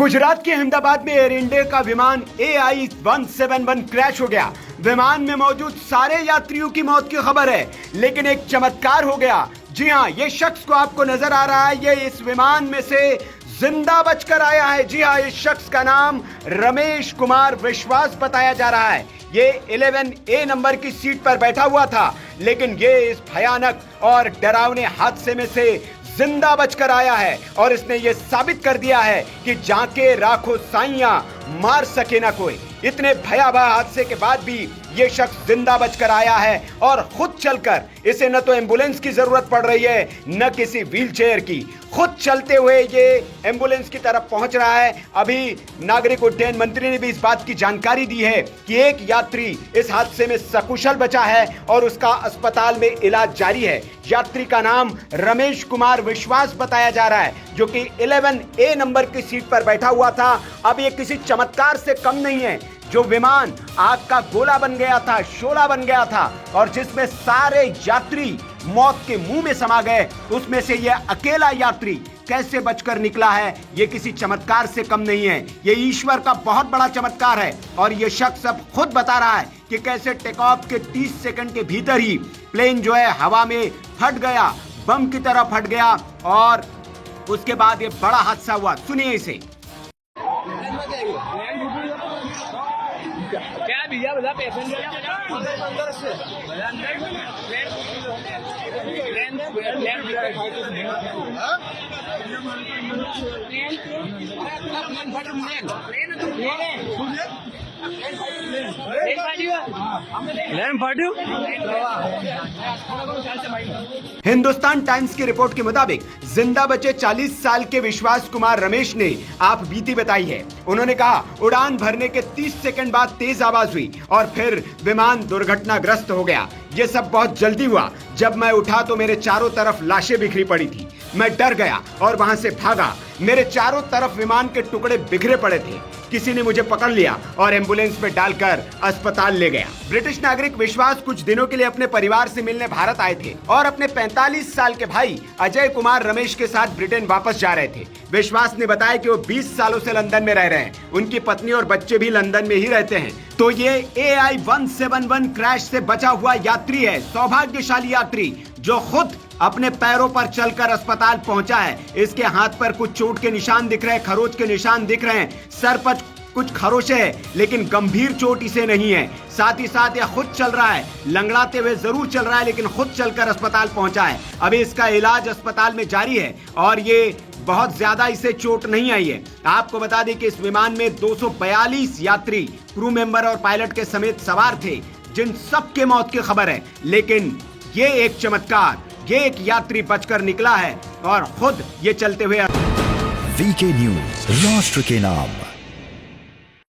गुजरात के अहमदाबाद में air India का विमान AI-171 क्रैश हो गया। विमान में मौजूद सारे यात्रियों की मौत की खबर है, लेकिन एक चमत्कार हो गया। जी हाँ, ये शख्स को आपको नजर आ रहा है, ये इस विमान में से जिंदा बचकर आया है। जी हाँ, इस शख्स का नाम रमेश कुमार विश्वास बताया जा रहा है। ये 11A नंबर की सीट पर बैठा हुआ था, लेकिन ये इस भयानक और डरावने हादसे में से जिंदा बचकर आया है और इसने ये साबित कर दिया है कि जाके राखो साइयां मार सके ना कोई। इतने भयावह हादसे के बाद भी ये शख्स जिंदा बचकर आया है और खुद चलकर, इसे न तो एम्बुलेंस की जरूरत पड़ रही है न किसी व्हीलचेयर की, खुद चलते हुए ये एम्बुलेंस की तरफ पहुंच रहा है। अभी नागरिक उड्डयन मंत्री ने भी इस बात की जानकारी दी है कि एक यात्री इस हादसे में सकुशल बचा है और उसका अस्पताल में इलाज जारी है। यात्री का नाम रमेश कुमार विश्वास बताया जा रहा है, जो कि 11A नंबर की सीट पर बैठा हुआ था। अब ये किसी चमत्कार से कम नहीं है। जो विमान आग का गोला बन गया था, शोला बन गया था और जिसमें सारे यात्री मौत के मुंह में समा गए, उसमें से यह अकेला यात्री कैसे बचकर निकला है, यह किसी चमत्कार से कम नहीं है। यह ईश्वर का बहुत बड़ा चमत्कार है और यह शख्स अब खुद बता रहा है कि कैसे टेक ऑफ के 30 सेकंड के भीतर ही प्लेन जो है हवा में फट गया, बम की तरह फट गया और उसके बाद यह बड़ा हादसा हुआ। सुनिए इसे। क्या भैया બધા પેસેન્જર અંદર છે हिंदुस्तान टाइम्स की रिपोर्ट के मुताबिक जिंदा बचे 40 साल के विश्वास कुमार रमेश ने आप बीती बताई है। उन्होंने कहा, उड़ान भरने के 30 सेकंड बाद तेज आवाज हुई और फिर विमान दुर्घटनाग्रस्त हो गया। ये सब बहुत जल्दी हुआ। जब मैं उठा तो मेरे चारों तरफ लाशें बिखरी पड़ी थी। मैं डर गया और वहां से भागा। मेरे चारों तरफ विमान के टुकड़े बिखरे पड़े थे। किसी ने मुझे पकड़ लिया और एम्बुलेंस में डालकर अस्पताल ले गया। ब्रिटिश नागरिक विश्वास कुछ दिनों के लिए अपने परिवार से मिलने भारत आए थे और अपने 45 साल के भाई अजय कुमार रमेश के साथ ब्रिटेन वापस जा रहे थे। विश्वास ने बताया कि वो 20 सालों से लंदन में रह रहे हैं। उनकी पत्नी और बच्चे भी लंदन में ही रहते हैं। तो ये AI-171 क्रैश से बचा हुआ यात्री है, सौभाग्यशाली यात्री जो खुद अपने पैरों पर चलकर अस्पताल पहुंचा है। इसके हाथ पर कुछ चोट के निशान दिख रहे हैं, खरोच के निशान दिख रहे हैं, सर पर कुछ खरोचे है, लेकिन गंभीर चोट इसे नहीं है। साथ ही साथ यह खुद चल रहा है, लंगड़ाते हुए जरूर चल रहा है, लेकिन खुद चलकर अस्पताल पहुंचा है। अभी इसका इलाज अस्पताल में जारी है और ये बहुत ज्यादा इसे चोट नहीं आई है। आपको बता दें कि इस विमान में 242 यात्री, क्रू मेंबर और पायलट के समेत सवार थे, जिन सबके मौत की खबर है। लेकिन ये एक चमत्कार, ये एक यात्री बचकर निकला है और खुद ये चलते हुए। VK न्यूज, राष्ट्र के नाम।